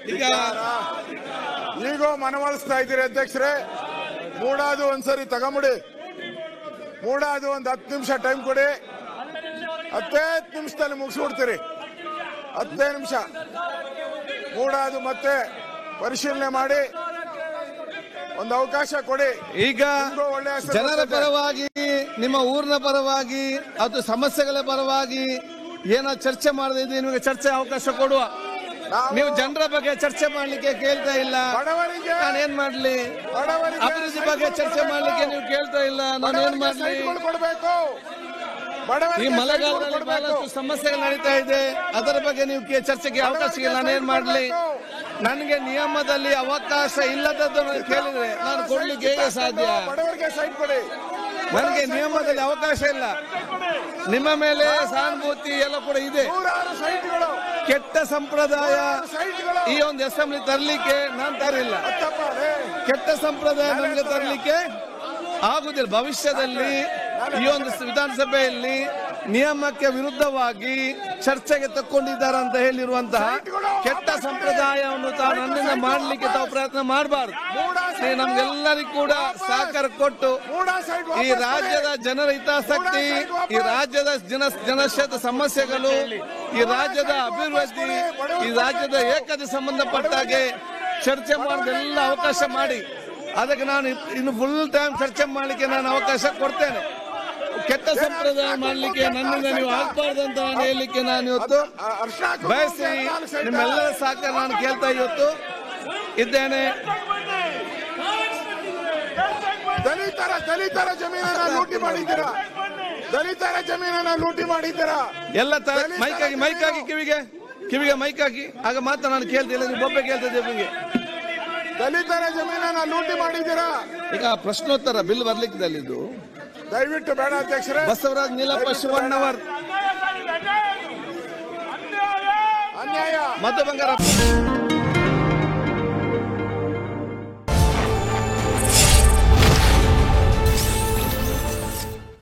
ಈಗ ಮನವೊಲಿಸ್ತಾ ಇದ್ದೀರಿ ಅಧ್ಯಕ್ಷರೇ. ಮೂಡಾದು ಒಂದ್ಸರಿ ತಗೊಂಬಿಡಿ. ಮೂಡಾದು ಒಂದು 10 ನಿಮಿಷ ಟೈಮ್ ಕೊಡಿ. 15 ನಿಮಿಷದಲ್ಲಿ ಮುಗಿಸ್ಬಿಡ್ತೀರಿ. 15 ನಿಮಿಷ ಮೂಡಾದು ಮತ್ತೆ ಪರಿಶೀಲನೆ ಮಾಡಿ ಒಂದು ಅವಕಾಶ ಕೊಡಿ. ಈಗ ಜನರ ಪರವಾಗಿ, ನಿಮ್ಮ ಊರಿನ ಪರವಾಗಿ ಅಥವಾ ಸಮಸ್ಯೆಗಳ ಪರವಾಗಿ ಏನೋ ಚರ್ಚೆ ಮಾಡದೇ ನಿಮಗೆ ಚರ್ಚೆ ಅವಕಾಶ ಕೊಡುವ. ನೀವು ಜನರ ಬಗ್ಗೆ ಚರ್ಚೆ ಮಾಡ್ಲಿಕ್ಕೆ ಕೇಳ್ತಾ ಇಲ್ಲ. ನಾನೇನ್ ಮಾಡ್ಲಿ? ಅಭಿವೃದ್ಧಿ ಬಗ್ಗೆ ಚರ್ಚೆ ಮಾಡ್ಲಿಕ್ಕೆ ನೀವು ಕೇಳ್ತಾ ಇಲ್ಲ. ನಾನೇನ್ ಮಾಡ್ಲಿ? ಈ ಮಳೆಗಾಲದಲ್ಲಿ ಬಹಳಷ್ಟು ಸಮಸ್ಯೆಗಳು ನಡೀತಾ ಇದೆ. ಅದರ ಬಗ್ಗೆ ನೀವು ಚರ್ಚೆಗೆ ಅವಕಾಶ ಇಲ್ಲ. ನಾನೇನ್ ಮಾಡ್ಲಿ? ನನಗೆ ನಿಯಮದಲ್ಲಿ ಅವಕಾಶ ಇಲ್ಲದನ್ನು ಕೇಳಿದ್ರೆ ನಾನು ಕೊಡ್ಲಿಕ್ಕೆ ಹೇಗೆ ಸಾಧ್ಯ? ನನಗೆ ನಿಯಮದಲ್ಲಿ ಅವಕಾಶ ಇಲ್ಲ. ನಿಮ್ಮ ಮೇಲೆ ಸಹಾನುಭೂತಿ ಎಲ್ಲ ಕೂಡ ಇದೆ. ಕೆಟ್ಟ ಸಂಪ್ರದಾಯ ಈ ಒಂದು ಅಸೆಂಬ್ಲಿ ತರಲಿಕ್ಕೆ ನಾನು ತರಲಿಲ್ಲ. ಕೆಟ್ಟ ಸಂಪ್ರದಾಯ ನಮಗೆ ತರಲಿಕ್ಕೆ ಆಗುದಿಲ್ಲ. ಭವಿಷ್ಯದಲ್ಲಿ ಈ ಒಂದು ವಿಧಾನಸಭೆಯಲ್ಲಿ ನಿಯಮಕ್ಕೆ ವಿರುದ್ಧವಾಗಿ ಚರ್ಚೆಗೆ ತಕ್ಕೊಂಡಿದ್ದಾರೆ ಅಂತ ಹೇಳಿರುವಂತಹ ಕೆಟ್ಟ ಸಂಪ್ರದಾಯವನ್ನು ತಾವು ನನ್ನಿಂದ ಮಾಡಲಿಕ್ಕೆ ತಾವು ಪ್ರಯತ್ನ ಮಾಡಬಾರದು. ನಮ್ಗೆಲ್ಲರಿಗೂ ಕೂಡ ಸಹಕಾರ ಕೊಟ್ಟು ಈ ರಾಜ್ಯದ ಜನರ ಹಿತಾಸಕ್ತಿ, ಈ ರಾಜ್ಯದ ಜನಶತ ಸಮಸ್ಯೆಗಳು, ಈ ರಾಜ್ಯದ ಅಭಿವೃದ್ಧಿ, ಈ ರಾಜ್ಯದ ಏಕತೆ ಸಂಬಂಧಪಟ್ಟಾಗೆ ಚರ್ಚೆ ಮಾಡೋದೆಲ್ಲ ಅವಕಾಶ ಮಾಡಿ. ಅದಕ್ಕೆ ನಾನು ಇನ್ನು ಫುಲ್ ಟೈಮ್ ಚರ್ಚೆ ಮಾಡಲಿಕ್ಕೆ ನಾನು ಅವಕಾಶ ಕೊಡ್ತೇನೆ. ಕೆಟ್ಟ ಸಂಪ್ರದಾಯ ಮಾಡಲಿಕ್ಕೆ ನನ್ನಿಂದ ನೀವು ಆಗ್ಬಾರ್ದು ಅಂತ ನಾನು ಹೇಳಲಿಕ್ಕೆ ನಾನು ಇವತ್ತು ಬಯಸಿ ನಿಮ್ಮೆಲ್ಲರ ಸಹಕಾರ ನಾನು ಕೇಳ್ತಾ ಇವತ್ತು ಇದ್ದೇನೆ. ದಲಿತರ ಜಮೀನನ್ನ ಲೂಟಿ ಮಾಡಿದ್ದೀರಾ. ದಲಿತರ ಜಮೀನನ್ನ ಲೂಟಿ ಮಾಡಿದ್ದೀರಾ. ಎಲ್ಲ ಮೈಕಾಗಿ ಕಿವಿಗೆ ಮೈಕಾಗಿ ಆಗ ಮಾತ್ರ ನಾನು ಕೇಳ್ತಿಲ್ಲ. ನೀವು ಬೊಬ್ಬೆ ಕೇಳ್ತಿದ್ದೆ. ನಿಮಗೆ ದಲಿತರ ಜಮೀನನ್ನ ಲೂಟಿ ಮಾಡಿದ್ದೀರಾ. ಈಗ ಪ್ರಶ್ನೋತ್ತರ ಬಿಲ್ ಬರ್ಲಿಕ್ಕಿದ್ದು ದಯವಿಟ್ಟು ಬೇಡ ಅಧ್ಯಕ್ಷರೇ. ಬಸವರಾಜ್ ನೀಲಪ್ಪ ಶಿವಣ್ಣವರ್ ಅನ್ಯಾಯ ಮಧು ಬಂಗಾರಪ್ಪ